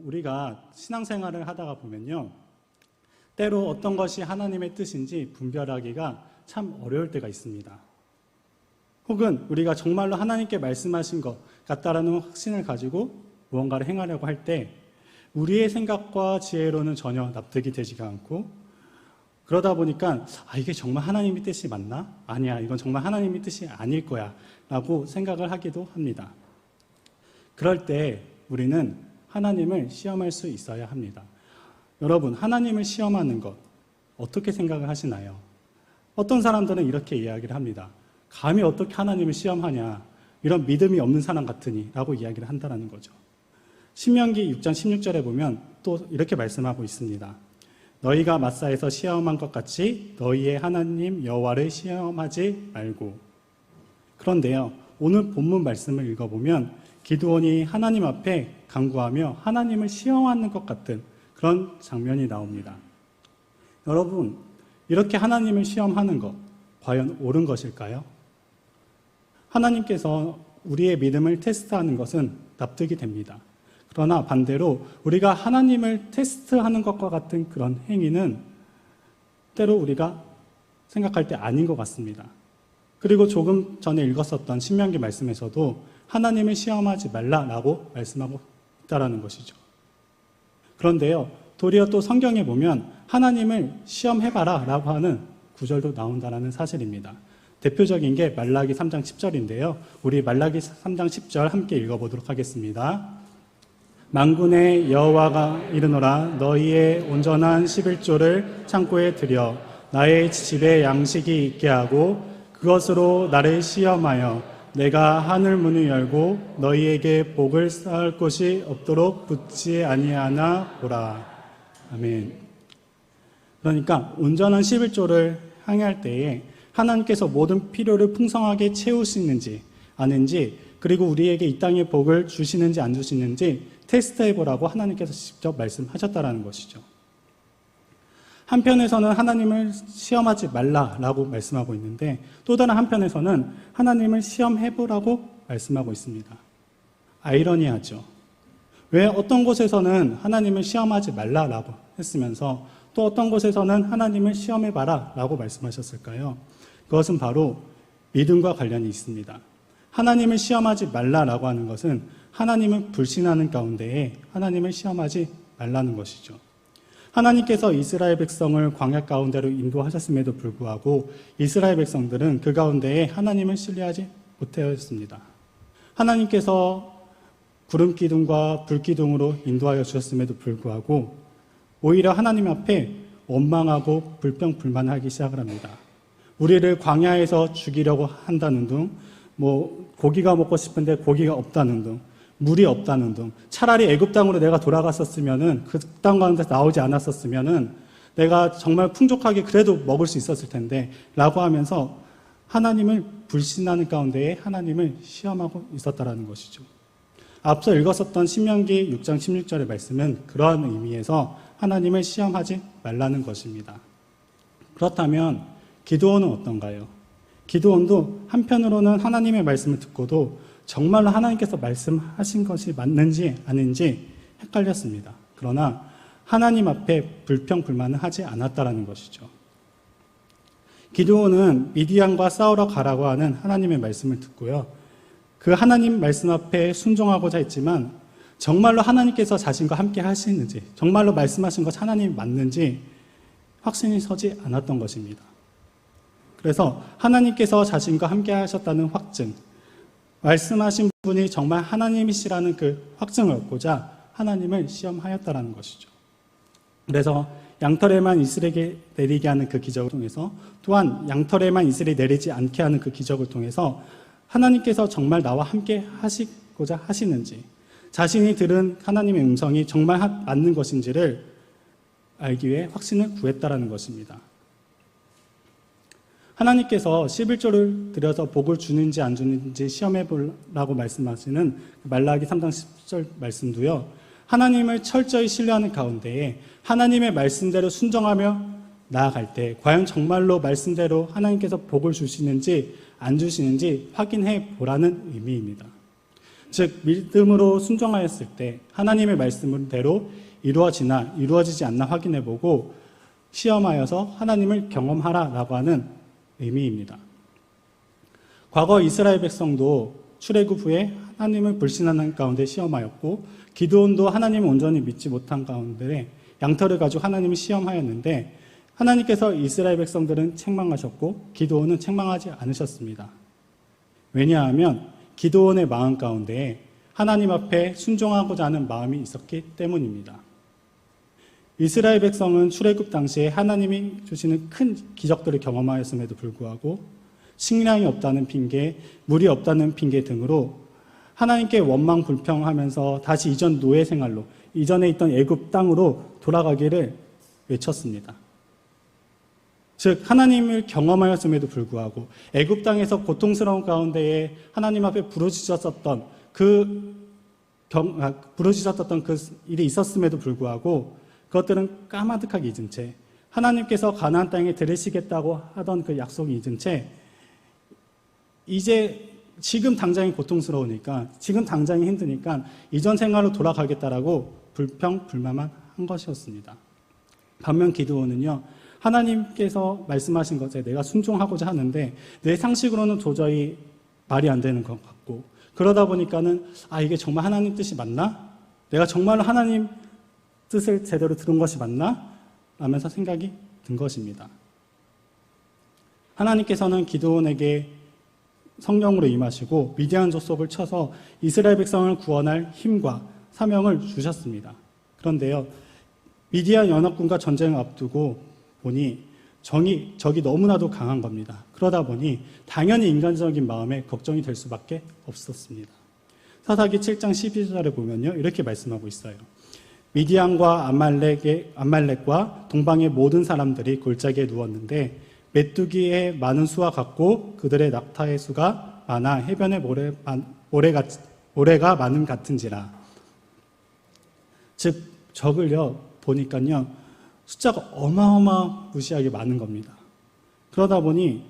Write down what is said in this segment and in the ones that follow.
우리가 신앙생활을 하다가 보면요, 때로 어떤 것이 하나님의 뜻인지 분별하기가 참 어려울 때가 있습니다. 혹은 우리가 정말로 하나님께 말씀하신 것 같다라는 확신을 가지고 무언가를 행하려고 할 때 우리의 생각과 지혜로는 전혀 납득이 되지가 않고, 그러다 보니까 이게 정말 하나님의 뜻이 맞나? 아니야, 이건 정말 하나님의 뜻이 아닐 거야 라고 생각을 하기도 합니다. 그럴 때 우리는 하나님을 시험할 수 있어야 합니다. 여러분, 하나님을 시험하는 것 어떻게 생각을 하시나요? 어떤 사람들은 이렇게 이야기를 합니다. 감히 어떻게 하나님을 시험하냐, 이런 믿음이 없는 사람 같으니 라고 이야기를 한다는 거죠. 신명기 6장 16절에 보면 또 이렇게 말씀하고 있습니다. 너희가 마사에서 시험한 것 같이 너희의 하나님 여호와를 시험하지 말고. 그런데요, 오늘 본문 말씀을 읽어보면 기드온이 하나님 앞에 간구하며 하나님을 시험하는 것 같은 그런 장면이 나옵니다. 여러분, 이렇게 하나님을 시험하는 것 과연 옳은 것일까요? 하나님께서 우리의 믿음을 테스트하는 것은 납득이 됩니다. 그러나 반대로 우리가 하나님을 테스트하는 것과 같은 그런 행위는 때로 우리가 생각할 때 아닌 것 같습니다. 그리고 조금 전에 읽었었던 신명기 말씀에서도 하나님을 시험하지 말라라고 말씀하고 있다는 것이죠. 그런데요, 도리어 또 성경에 보면 하나님을 시험해봐라 라고 하는 구절도 나온다는 사실입니다. 대표적인 게 말라기 3장 10절인데요. 우리 말라기 3장 10절 함께 읽어보도록 하겠습니다. 만군의 여호와가 이르노라 너희의 온전한 11조를 창고에 들여 나의 집에 양식이 있게 하고 그것으로 나를 시험하여 내가 하늘 문을 열고 너희에게 복을 쌓을 곳이 없도록 붙지 아니하나 보라. 아멘. 그러니까 온전한 11조를 향할 때에 하나님께서 모든 필요를 풍성하게 채우시는지 아닌지, 그리고 우리에게 이 땅의 복을 주시는지 안 주시는지 테스트해보라고 하나님께서 직접 말씀하셨다는 것이죠. 한편에서는 하나님을 시험하지 말라라고 말씀하고 있는데 또 다른 한편에서는 하나님을 시험해보라고 말씀하고 있습니다. 아이러니하죠. 왜 어떤 곳에서는 하나님을 시험하지 말라라고 했으면서 또 어떤 곳에서는 하나님을 시험해봐라 라고 말씀하셨을까요? 그것은 바로 믿음과 관련이 있습니다. 하나님을 시험하지 말라라고 하는 것은 하나님을 불신하는 가운데에 하나님을 시험하지 말라는 것이죠. 하나님께서 이스라엘 백성을 광야 가운데로 인도하셨음에도 불구하고 이스라엘 백성들은 그 가운데에 하나님을 신뢰하지 못하였습니다. 하나님께서 구름 기둥과 불 기둥으로 인도하여 주셨음에도 불구하고 오히려 하나님 앞에 원망하고 불평불만하기 시작을 합니다. 우리를 광야에서 죽이려고 한다는 등, 고기가 먹고 싶은데 고기가 없다는 등, 물이 없다는 등, 차라리 애굽 땅으로 내가 돌아갔었으면은 그 땅 가운데 나오지 않았었으면은 내가 정말 풍족하게 그래도 먹을 수 있었을 텐데 라고 하면서 하나님을 불신하는 가운데에 하나님을 시험하고 있었다라는 것이죠. 앞서 읽었었던 신명기 6장 16절의 말씀은 그러한 의미에서 하나님을 시험하지 말라는 것입니다. 그렇다면 기드온은 어떤가요? 기드온도 한편으로는 하나님의 말씀을 듣고도 정말로 하나님께서 말씀하신 것이 맞는지 아닌지 헷갈렸습니다. 그러나 하나님 앞에 불평불만을 하지 않았다라는 것이죠. 기드온은 미디안과 싸우러 가라고 하는 하나님의 말씀을 듣고요. 그 하나님 말씀 앞에 순종하고자 했지만 정말로 하나님께서 자신과 함께 하시는지, 정말로 말씀하신 것이 하나님이 맞는지 확신이 서지 않았던 것입니다. 그래서 하나님께서 자신과 함께 하셨다는 확증, 말씀하신 분이 정말 하나님이시라는 그 확증을 얻고자 하나님을 시험하였다라는 것이죠. 그래서 양털에만 이슬에게 내리게 하는 그 기적을 통해서, 또한 양털에만 이슬이 내리지 않게 하는 그 기적을 통해서 하나님께서 정말 나와 함께 하시고자 하시는지, 자신이 들은 하나님의 음성이 정말 맞는 것인지를 알기 위해 확신을 구했다라는 것입니다. 하나님께서 11조를 들여서 복을 주는지 안 주는지 시험해보라고 말씀하시는 말라기 3장 10절 말씀도요, 하나님을 철저히 신뢰하는 가운데에 하나님의 말씀대로 순종하며 나아갈 때 과연 정말로 말씀대로 하나님께서 복을 주시는지 안 주시는지 확인해 보라는 의미입니다. 즉 믿음으로 순종하였을 때 하나님의 말씀대로 이루어지나 이루어지지 않나 확인해보고 시험하여서 하나님을 경험하라라고 하는 의미입니다. 과거 이스라엘 백성도 출애굽 후에 하나님을 불신하는 가운데 시험하였고 기드온도 하나님을 온전히 믿지 못한 가운데 양털을 가지고 하나님을 시험하였는데 하나님께서 이스라엘 백성들은 책망하셨고 기드온은 책망하지 않으셨습니다. 왜냐하면 기드온의 마음 가운데 하나님 앞에 순종하고자 하는 마음이 있었기 때문입니다. 이스라엘 백성은 출애굽 당시에 하나님이 주시는 큰 기적들을 경험하였음에도 불구하고 식량이 없다는 핑계, 물이 없다는 핑계 등으로 하나님께 원망 불평하면서 다시 이전 노예 생활로, 이전에 있던 애굽 땅으로 돌아가기를 외쳤습니다. 즉 하나님을 경험하였음에도 불구하고 애굽 땅에서 고통스러운 가운데에 하나님 앞에 부르짖었었던 그 일이 있었음에도 불구하고 그것들은 까마득하게 잊은 채 하나님께서 가나안 땅에 들으시겠다고 하던 그 약속이 잊은 채 이제 지금 당장이 고통스러우니까 지금 당장이 힘드니까 이전 생활로 돌아가겠다라고 불평불만만 한 것이었습니다. 반면 기드온은요, 하나님께서 말씀하신 것에 내가 순종하고자 하는데 내 상식으로는 도저히 말이 안 되는 것 같고 그러다 보니까는 이게 정말 하나님 뜻이 맞나? 내가 정말로 하나님 뜻을 제대로 들은 것이 맞나? 라면서 생각이 든 것입니다. 하나님께서는 기드온에게 성령으로 임하시고 미디안 족속을 쳐서 이스라엘 백성을 구원할 힘과 사명을 주셨습니다. 그런데요, 미디안 연합군과 전쟁을 앞두고 보니 적이 너무나도 강한 겁니다. 그러다 보니 당연히 인간적인 마음에 걱정이 될 수밖에 없었습니다. 사사기 7장 12절에 보면요, 이렇게 말씀하고 있어요. 미디안과 암말렉과 동방의 모든 사람들이 골짜기에 누웠는데 메뚜기의 많은 수와 같고 그들의 낙타의 수가 많아 해변의 모래가 많음 같은지라. 즉 적을요 보니까요 숫자가 어마어마무시하게 많은 겁니다. 그러다 보니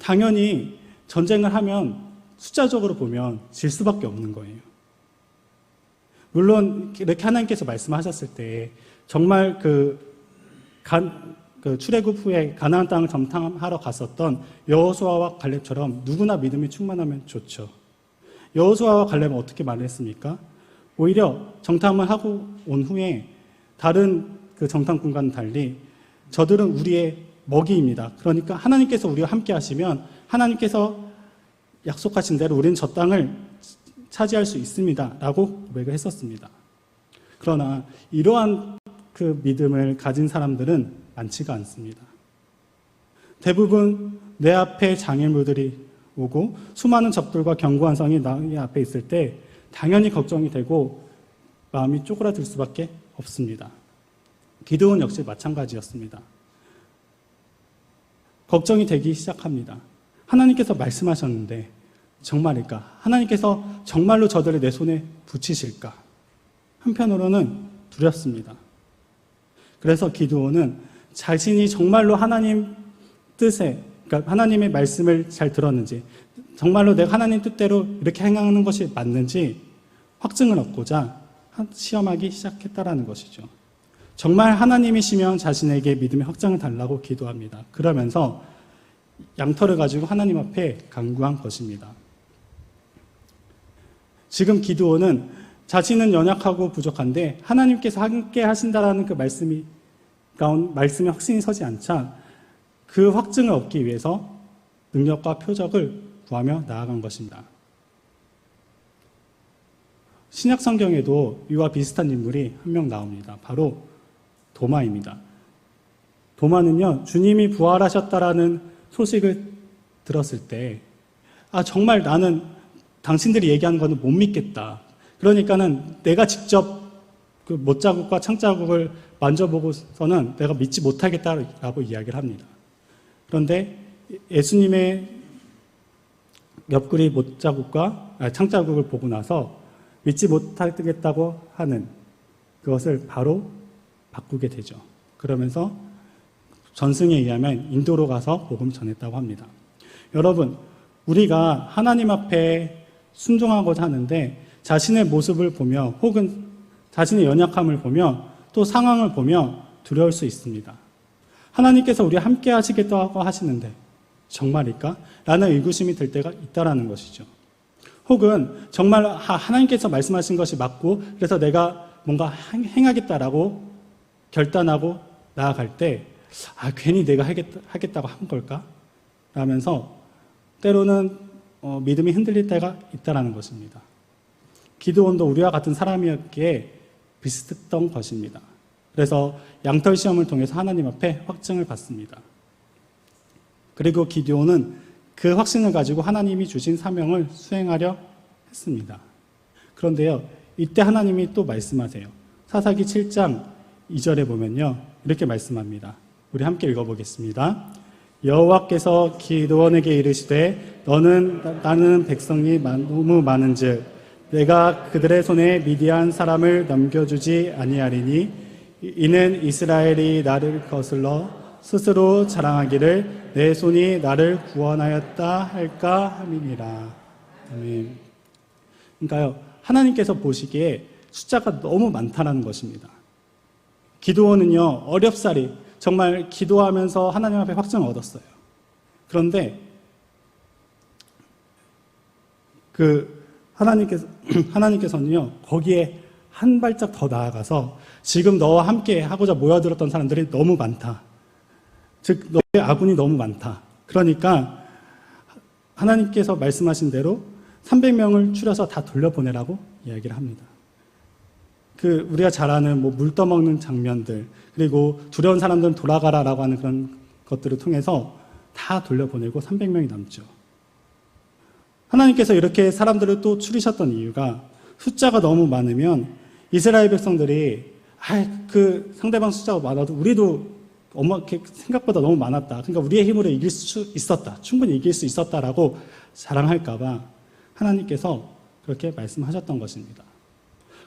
당연히 전쟁을 하면 숫자적으로 보면 질 수밖에 없는 거예요. 물론 이렇게 하나님께서 말씀하셨을 때 정말 출애굽 후에 가나안 땅을 정탐하러 갔었던 여호수아와 갈렙처럼 누구나 믿음이 충만하면 좋죠. 여호수아와 갈렙은 어떻게 말을 했습니까? 오히려 정탐을 하고 온 후에 다른 그 정탐꾼과는 달리 저들은 우리의 먹이입니다. 그러니까 하나님께서 우리와 함께 하시면 하나님께서 약속하신 대로 우리는 저 땅을 차지할 수 있습니다. 라고 고백을 했었습니다. 그러나 이러한 그 믿음을 가진 사람들은 많지가 않습니다. 대부분 내 앞에 장애물들이 오고 수많은 적들과 견고한 성이 나의 앞에 있을 때 당연히 걱정이 되고 마음이 쪼그라들 수밖에 없습니다. 기드온 역시 마찬가지였습니다. 걱정이 되기 시작합니다. 하나님께서 말씀하셨는데 정말일까? 하나님께서 정말로 저들을 내 손에 붙이실까? 한편으로는 두렵습니다. 그래서 기드온은 자신이 정말로 하나님 뜻에, 그러니까 하나님의 말씀을 잘 들었는지, 정말로 내가 하나님 뜻대로 이렇게 행하는 것이 맞는지 확증을 얻고자 시험하기 시작했다라는 것이죠. 정말 하나님이시면 자신에게 믿음의 확장을 달라고 기도합니다. 그러면서 양털을 가지고 하나님 앞에 간구한 것입니다. 지금 기드온은 자신은 연약하고 부족한데 하나님께서 함께 하신다라는 그 말씀이 확신이 서지 않자 그 확증을 얻기 위해서 능력과 표적을 구하며 나아간 것입니다. 신약 성경에도 이와 비슷한 인물이 한 명 나옵니다. 바로 도마입니다. 도마는요, 주님이 부활하셨다라는 소식을 들었을 때, 정말 나는 당신들이 얘기하는 거는 못 믿겠다. 그러니까는 내가 직접 그 못자국과 창자국을 만져보고서는 내가 믿지 못하겠다라고 이야기를 합니다. 그런데 예수님의 옆구리 못자국과 창자국을 보고 나서 믿지 못하겠다고 하는 그것을 바로 바꾸게 되죠. 그러면서 전승에 의하면 인도로 가서 복음 전했다고 합니다. 여러분, 우리가 하나님 앞에 순종하고자 하는데 자신의 모습을 보며 혹은 자신의 연약함을 보며 또 상황을 보며 두려울 수 있습니다. 하나님께서 우리와 함께 하시겠다고 하시는데 정말일까? 라는 의구심이 들 때가 있다라는 것이죠. 혹은 정말 하나님께서 말씀하신 것이 맞고 그래서 내가 뭔가 행하겠다라고 결단하고 나아갈 때 괜히 내가 하겠다고 한 걸까? 라면서 때로는 믿음이 흔들릴 때가 있다라는 것입니다. 기드온도 우리와 같은 사람이었기에 비슷했던 것입니다. 그래서 양털 시험을 통해서 하나님 앞에 확증을 받습니다. 그리고 기드온은 그 확신을 가지고 하나님이 주신 사명을 수행하려 했습니다. 그런데요, 이때 하나님이 또 말씀하세요. 사사기 7장 2절에 보면요, 이렇게 말씀합니다. 우리 함께 읽어보겠습니다. 여호와께서 기드온에게 이르시되 나는 백성이 너무 많은즉 내가 그들의 손에 미디안 사람을 넘겨주지 아니하리니 이는 이스라엘이 나를 거슬러 스스로 자랑하기를 내 손이 나를 구원하였다 할까 함이니라. 아멘. 그러니까요, 하나님께서 보시기에 숫자가 너무 많다는 것입니다. 기드온은요, 어렵사리 정말 기도하면서 하나님 앞에 확증을 얻었어요. 그런데 하나님께서는요, 거기에 한 발짝 더 나아가서 지금 너와 함께 하고자 모여들었던 사람들이 너무 많다. 즉 너의 아군이 너무 많다. 그러니까 하나님께서 말씀하신 대로 300명을 추려서 다 돌려보내라고 이야기를 합니다. 우리가 잘 아는 물 떠먹는 장면들, 그리고 두려운 사람들은 돌아가라라고 하는 그런 것들을 통해서 다 돌려보내고 300명이 남죠. 하나님께서 이렇게 사람들을 또 추리셨던 이유가 숫자가 너무 많으면 이스라엘 백성들이 상대방 숫자가 많아도 우리도 생각보다 너무 많았다. 그러니까 우리의 힘으로 이길 수 있었다. 충분히 이길 수 있었다라고 자랑할까봐 하나님께서 그렇게 말씀하셨던 것입니다.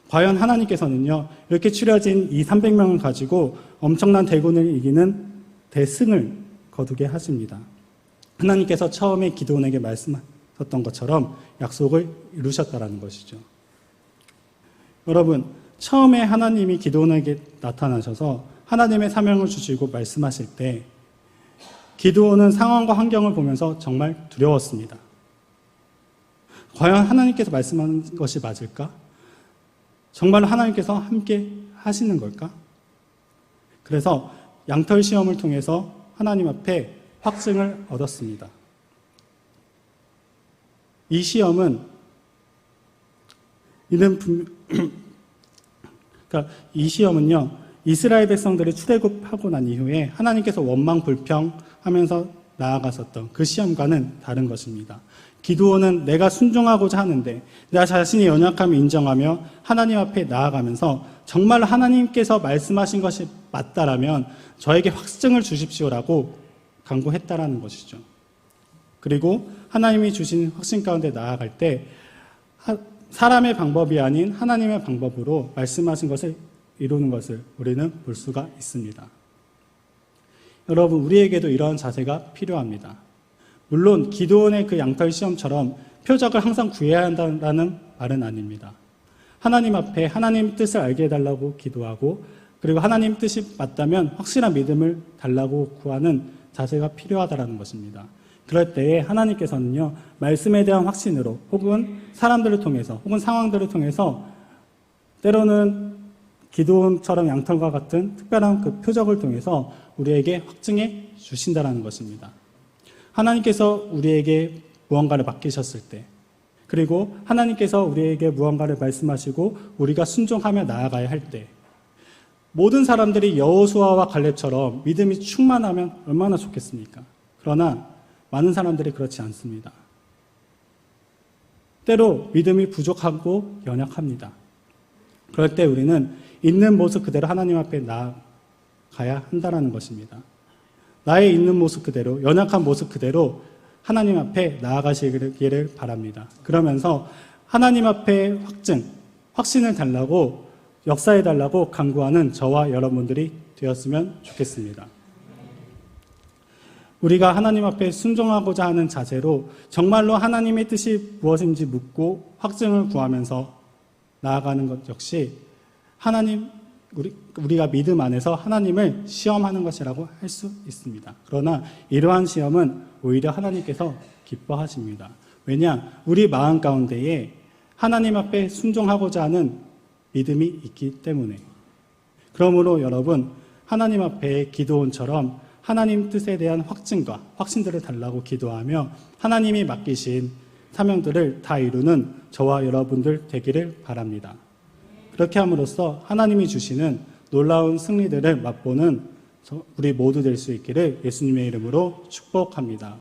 과연 하나님께서는요, 이렇게 추려진 이 300명을 가지고 엄청난 대군을 이기는 대승을 거두게 하십니다. 하나님께서 처음에 기드온에게 말씀하셨던 것처럼 약속을 이루셨다라는 것이죠. 여러분, 처음에 하나님이 기드온에게 나타나셔서 하나님의 사명을 주시고 말씀하실 때 기드온은 상황과 환경을 보면서 정말 두려웠습니다. 과연 하나님께서 말씀하는 것이 맞을까? 정말 하나님께서 함께 하시는 걸까? 그래서 양털 시험을 통해서 하나님 앞에 확증을 얻었습니다. 이 시험은 이 시험은요, 이스라엘 백성들이 출애굽하고 난 이후에 하나님께서 원망 불평하면서 나아가셨던 그 시험과는 다른 것입니다. 기드온은 내가 순종하고자 하는데 나 자신의 연약함을 인정하며 하나님 앞에 나아가면서 정말 하나님께서 말씀하신 것이 맞다라면 저에게 확증을 주십시오라고 간구했다라는 것이죠. 그리고 하나님이 주신 확신 가운데 나아갈 때 사람의 방법이 아닌 하나님의 방법으로 말씀하신 것을 이루는 것을 우리는 볼 수가 있습니다. 여러분, 우리에게도 이러한 자세가 필요합니다. 물론 기드온의 그 양털 시험처럼 표적을 항상 구해야 한다는 말은 아닙니다. 하나님 앞에 하나님 뜻을 알게 해달라고 기도하고 그리고 하나님 뜻이 맞다면 확실한 믿음을 달라고 구하는 자세가 필요하다는 것입니다. 그럴 때에 하나님께서는요, 말씀에 대한 확신으로 혹은 사람들을 통해서 혹은 상황들을 통해서 때로는 기드온처럼 양털과 같은 특별한 그 표적을 통해서 우리에게 확증해 주신다는 것입니다. 하나님께서 우리에게 무언가를 맡기셨을 때, 그리고 하나님께서 우리에게 무언가를 말씀하시고 우리가 순종하며 나아가야 할 때, 모든 사람들이 여호수아와 갈렙처럼 믿음이 충만하면 얼마나 좋겠습니까? 그러나 많은 사람들이 그렇지 않습니다. 때로 믿음이 부족하고 연약합니다. 그럴 때 우리는 있는 모습 그대로 하나님 앞에 나아가야 한다는 것입니다. 나의 있는 모습 그대로, 연약한 모습 그대로 하나님 앞에 나아가시기를 바랍니다. 그러면서 하나님 앞에 확신을 달라고, 역사해 달라고 간구하는 저와 여러분들이 되었으면 좋겠습니다. 우리가 하나님 앞에 순종하고자 하는 자세로 정말로 하나님의 뜻이 무엇인지 묻고 확증을 구하면서 나아가는 것 역시 우리가 믿음 안에서 하나님을 시험하는 것이라고 할 수 있습니다. 그러나 이러한 시험은 오히려 하나님께서 기뻐하십니다. 왜냐? 우리 마음 가운데에 하나님 앞에 순종하고자 하는 믿음이 있기 때문에. 그러므로 여러분, 하나님 앞에 기도원처럼 하나님 뜻에 대한 확증과 확신들을 달라고 기도하며 하나님이 맡기신 사명들을 다 이루는 저와 여러분들 되기를 바랍니다. 그렇게 함으로써 하나님이 주시는 놀라운 승리들을 맛보는 우리 모두 될 수 있기를 예수님의 이름으로 축복합니다.